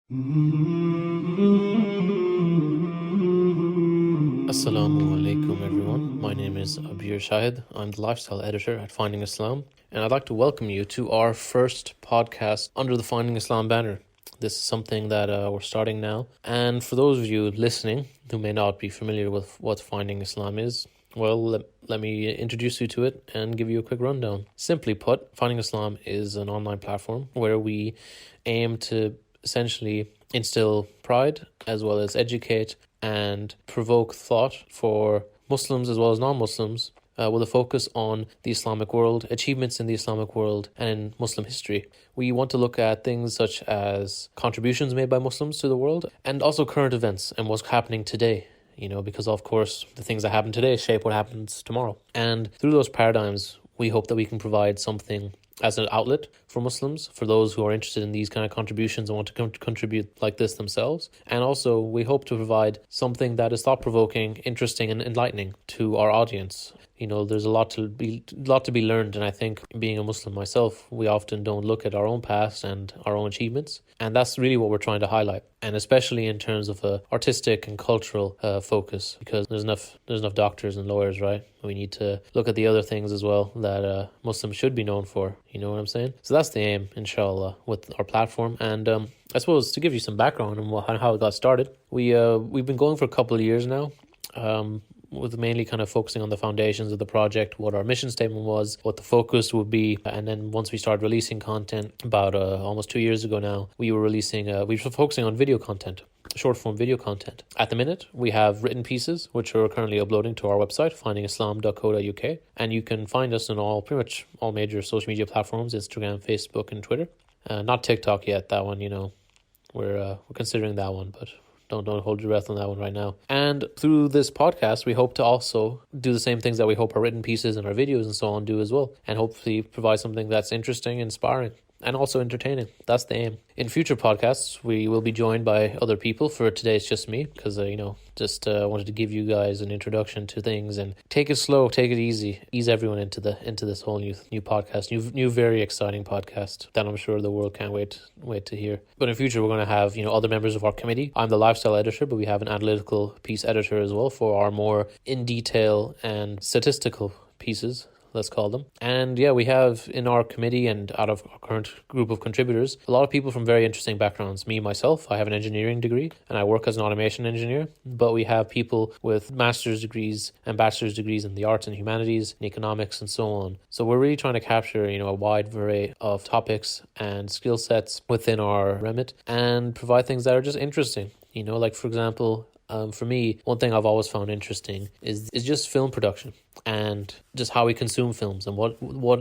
Assalamu alaikum, everyone. My name is Abir Shahid. I'm the lifestyle editor at Finding Islam, and I'd like to welcome you to our first podcast under the Finding Islam banner. This is something that we're starting now. And for those of you listening who may not be familiar with what Finding Islam is, well, let me introduce you to it and give you a quick rundown. Simply put, Finding Islam is an online platform where we aim to essentially instill pride as well as educate and provoke thought for Muslims as well as non-Muslims with a focus on the Islamic world, achievements in the Islamic world, and in Muslim history. We want to look at things such as contributions made by Muslims to the world and also current events and what's happening today. Because of course the things that happen today shape what happens tomorrow. And through those paradigms, we hope that we can provide something as an outlet for Muslims, for those who are interested in these kind of contributions and want to contribute like this themselves. And also, we hope to provide something that is thought-provoking, interesting, and enlightening to our audience. There's a lot to be learned, and I think being a Muslim myself, we often don't look at our own past and our own achievements, and that's really what we're trying to highlight. And especially in terms of a artistic and cultural focus, because there's enough doctors and lawyers, right? We need to look at the other things as well that Muslims should be known for. You know what I'm saying? So that's the aim, inshallah, with our platform. And I suppose to give you some background on how it got started, we've been going for a couple of years now. With mainly kind of focusing on the foundations of the project, what our mission statement was, what the focus would be. And then once we started releasing content about almost 2 years ago now, we were focusing on video content, short form video content. At the minute, we have written pieces, which are currently uploading to our website, findingislam.co.uk. And you can find us on pretty much all major social media platforms, Instagram, Facebook, and Twitter. Not TikTok yet, that one, we're considering that one, but don't hold your breath on that one right now. And through this podcast, we hope to also do the same things that we hope our written pieces and our videos and so on do as well. And hopefully provide something that's interesting, inspiring, and also entertaining. That's the aim. In future podcasts, we will be joined by other people. For today, it's just me because, wanted to give you guys an introduction to things and take it slow, take it easy, ease everyone into this whole new podcast, new very exciting podcast that I'm sure the world can't wait to hear. But in future, we're going to have, other members of our committee. I'm the lifestyle editor, but we have an analytical piece editor as well for our more in detail and statistical pieces, let's call them. And yeah, we have in our committee and out of our current group of contributors, a lot of people from very interesting backgrounds. Me, myself, I have an engineering degree and I work as an automation engineer, but we have people with master's degrees and bachelor's degrees in the arts and humanities and economics and so on. So we're really trying to capture, a wide array of topics and skill sets within our remit and provide things that are just interesting. Like for example, for me, one thing I've always found interesting is just film production and just how we consume films and what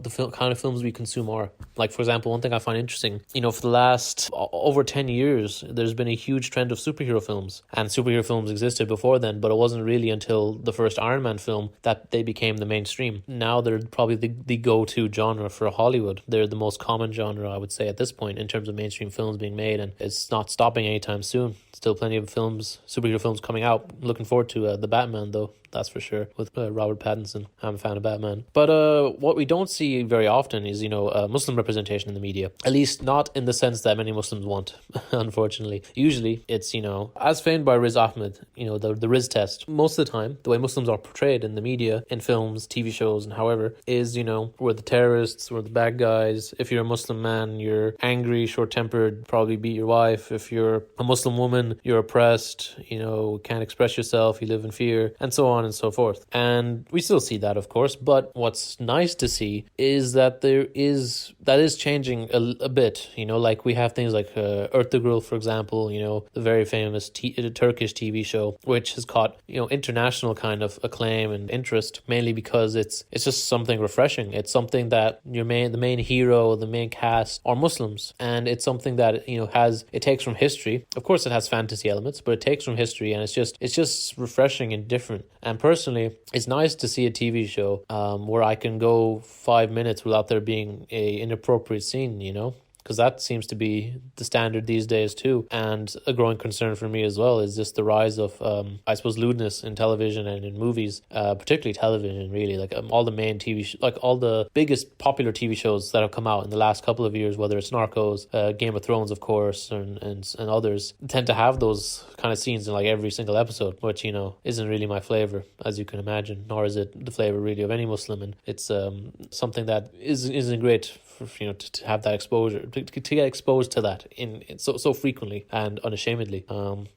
the kind of films we consume are. Like, for example, one thing I find interesting, for the last over 10 years, there's been a huge trend of superhero films. And superhero films existed before then, but it wasn't really until the first Iron Man film that they became the mainstream. Now they're probably the go-to genre for Hollywood. They're the most common genre, I would say, at this point in terms of mainstream films being made, and it's not stopping anytime soon. Still plenty of superhero films coming out. Looking forward to the Batman, though, that's for sure, with Robert Pattinson. I'm a fan of Batman. But what we don't see very often is, Muslim representation in the media. At least not in the sense that many Muslims want, unfortunately. Usually it's, as famed by Riz Ahmed, the Riz test. Most of the time, the way Muslims are portrayed in the media, in films, TV shows, and however, is, we're the terrorists, we're the bad guys. If you're a Muslim man, you're angry, short-tempered, probably beat your wife. If you're a Muslim woman, you're oppressed, can't express yourself, you live in fear, and so on and so forth. And we still see that, of course, but what's nice to see is that that is changing a bit. Like we have things like Ertugrul, for example, the very famous Turkish TV show, which has caught international kind of acclaim and interest, mainly because it's just something refreshing. It's something that the main hero, the main cast are Muslims, and it's something that it takes from history. Of course, it has fantasy elements, but it takes from history, and it's just refreshing and different. And personally, it's nice to see a TV show where I can go 5 minutes without there being a inappropriate scene, because that seems to be the standard these days too. And a growing concern for me as well is just the rise of, I suppose, lewdness in television and in movies, particularly television, really. Like all the main like all the biggest popular TV shows that have come out in the last couple of years, whether it's Narcos, Game of Thrones, of course, and others, tend to have those kind of scenes in like every single episode, which, you know, isn't really my flavor, as you can imagine, nor is it the flavor really of any Muslim. And it's something that isn't great for, you know, to have that exposure, to get exposed to that in so frequently and unashamedly.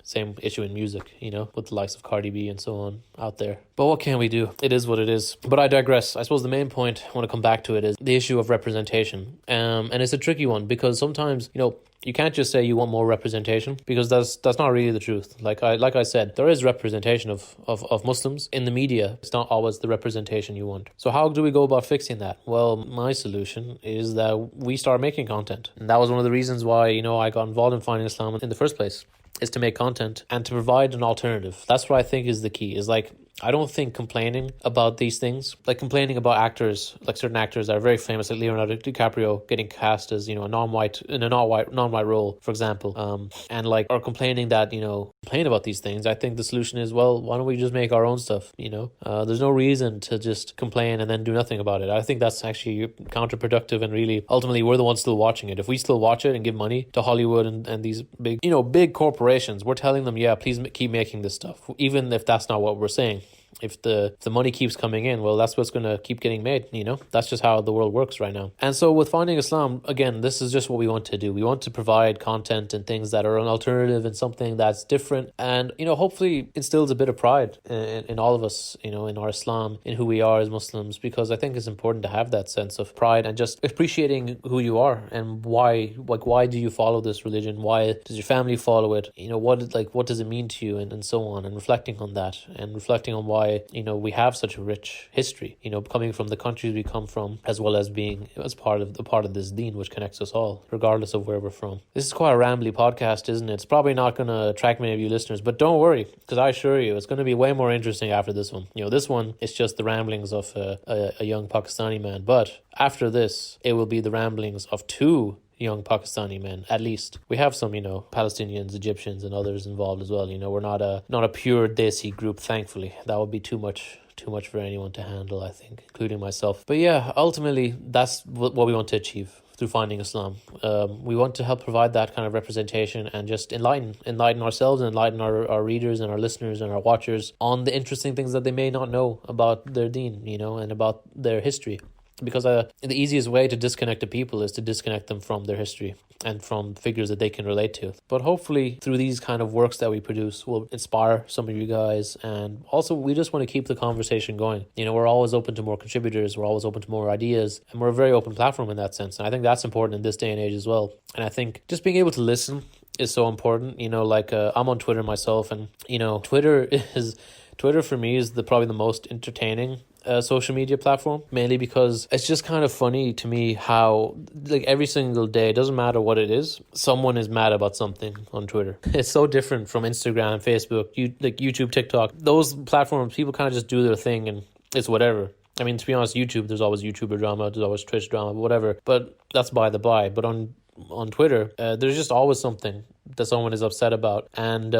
Same issue in music, you know, with the likes of Cardi B and so on out there. But what can we do? It is what it is. But I digress. I suppose the main point I want to come back to it is the issue of representation. And it's a tricky one because sometimes, you know, you can't just say you want more representation, because that's not really the truth. Like I said, there is representation of Muslims in the media. It's not always the representation you want. So how do we go about fixing that? Well, my solution is that we start making content. And that was one of the reasons why, you know, I got involved in Finding Islam in the first place, is to make content and to provide an alternative. That's what I think is the key. Is like, I don't think complaining about these things, like complaining about actors, like certain actors that are very famous, like Leonardo DiCaprio getting cast as, you know, a non-white role, for example, and like, or complaining that, you know, complain about these things. I think the solution is, well, why don't we just make our own stuff? You know, there's no reason to just complain and then do nothing about it. I think that's actually counterproductive, and really, ultimately, we're the ones still watching it. If we still watch it and give money to Hollywood and these big, you know, big corporations, we're telling them, yeah, please keep making this stuff, even if that's not what we're saying. If the money keeps coming in, well, that's what's going to keep getting made, you know? That's just how the world works right now. And so with Finding Islam, again, this is just what we want to do. We want to provide content and things that are an alternative and something that's different, and, you know, hopefully instills a bit of pride in all of us, you know, in our Islam, in who we are as Muslims, because I think it's important to have that sense of pride and just appreciating who you are and why do you follow this religion? Why does your family follow it? You know, what does it mean to you, and so on, and reflecting on that, and reflecting on why, you know, we have such a rich history, you know, coming from the countries we come from, as well as being as part of this deen, which connects us all, regardless of where we're from. This is quite a rambly podcast, isn't it? It's probably not going to attract many of you listeners, but don't worry, because I assure you, it's going to be way more interesting after this one. You know, this one is just the ramblings of a young Pakistani man, but after this, it will be the ramblings of two young Pakistani men, at least. We have some, you know, Palestinians, Egyptians, and others involved as well. You know, we're not a pure Desi group, thankfully. That would be too much for anyone to handle, I think, including myself. But yeah, ultimately, that's what we want to achieve through Finding Islam. We want to help provide that kind of representation and just enlighten ourselves and enlighten our readers and our listeners and our watchers on the interesting things that they may not know about their deen, you know, and about their history. Because the easiest way to disconnect the people is to disconnect them from their history and from figures that they can relate to. But hopefully through these kind of works that we produce will inspire some of you guys. And also, we just want to keep the conversation going. You know, we're always open to more contributors. We're always open to more ideas. And we're a very open platform in that sense. And I think that's important in this day and age as well. And I think just being able to listen is so important. You know, like I'm on Twitter myself, and, you know, Twitter for me is probably the most entertaining social media platform, mainly because it's just kind of funny to me how, like, every single day, it doesn't matter what it is, someone is mad about something on Twitter. It's so different from Instagram, Facebook, YouTube, TikTok. Those platforms, people kind of just do their thing and it's whatever. I mean, to be honest, YouTube, there's always YouTuber drama, there's always Twitch drama, whatever, but that's by the by. But on Twitter, there's just always something that someone is upset about, and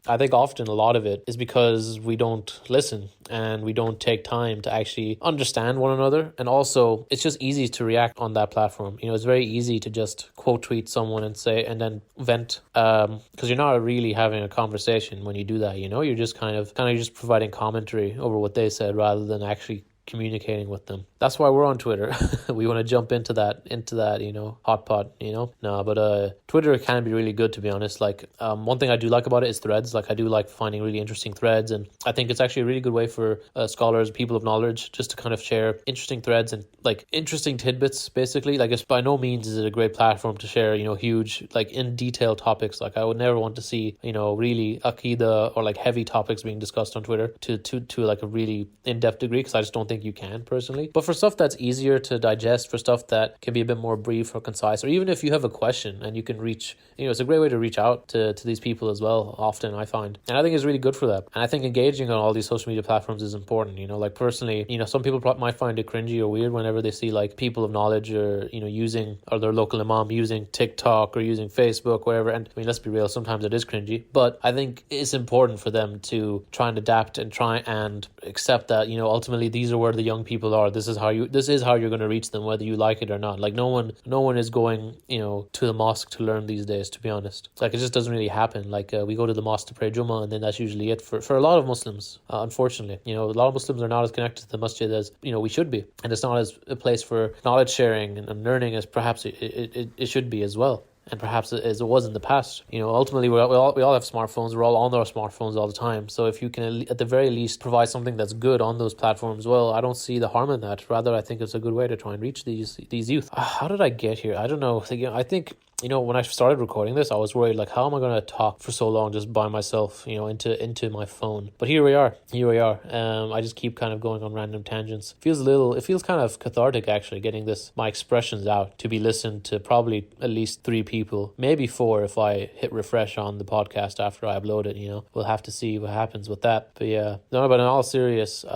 I think often a lot of it is because we don't listen and we don't take time to actually understand one another. And also, it's just easy to react on that platform. You know, it's very easy to just quote tweet someone and then vent, because you're not really having a conversation when you do that. You know, you're just kind of just providing commentary over what they said rather than actually communicating with them. That's why we're on Twitter. We want to jump into that, you know, hot pot, you know. No, but Twitter can be really good, to be honest. Like, one thing I do like about it is threads. Like, I do like finding really interesting threads, and I think it's actually a really good way for scholars, people of knowledge, just to kind of share interesting threads and, like, interesting tidbits, basically. Like, it's by no means is it a great platform to share, you know, huge, like, in detail topics. Like, I would never want to see, you know, really Aqidah or, like, heavy topics being discussed on Twitter to like a really in-depth degree, because I just don't think you can, personally. But for stuff that's easier to digest, for stuff that can be a bit more brief or concise, or even if you have a question and you can reach, it's a great way to reach out to these people as well, often I find. And I think it's really good for that. And I think engaging on all these social media platforms is important, like personally, some people might find it cringy or weird whenever they see like people of knowledge or, using, or their local imam using TikTok or using Facebook, whatever. And I mean, let's be real, sometimes it is cringy, but I think it's important for them to try and adapt and try and accept that, ultimately these are where the young people are. This is how you're going to reach them, whether you like it or not. Like no one is going, to the mosque to learn these days, to be honest. Like it just doesn't really happen. Like we go to the mosque to pray Jummah, and then that's usually it for a lot of Muslims, unfortunately. A lot of Muslims are not as connected to the masjid as, we should be. And it's not as a place for knowledge sharing and learning as perhaps it should be as well. And perhaps as it was in the past. Ultimately we all have smartphones. We're all on our smartphones all the time. So if you can at the very least provide something that's good on those platforms, well, I don't see the harm in that. Rather, I think it's a good way to try and reach these youth. How did I get here? I don't know. I think when I started recording this, I was worried, like, how am I going to talk for so long just by myself, into my phone? But here we are. I just keep kind of going on random tangents. It feels kind of cathartic, actually, getting my expressions out to be listened to probably at least 3 people, maybe 4 if I hit refresh on the podcast after I upload it. We'll have to see what happens with that. But yeah, no, but in all seriousness,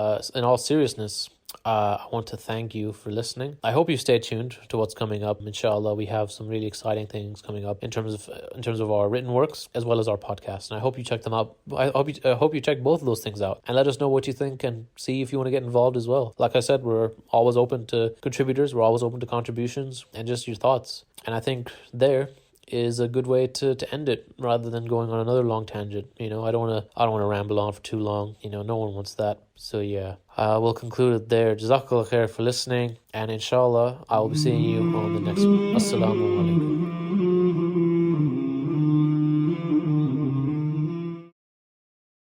I want to thank you for listening. I hope you stay tuned to what's coming up. Inshallah, we have some really exciting things coming up in terms of our written works as well as our podcast, and I hope you check them out. I hope you check both of those things out and let us know what you think and see if you want to get involved as well. Like I said, we're always open to contributors. We're always open to contributions and just your thoughts. And I think there is a good way to end it rather than going on another long tangent. I don't want to ramble on for too long. No one wants that. So yeah, we'll conclude it there. Jazakallah khair for listening, and inshallah I will be seeing you on the next one. Assalamu alaikum.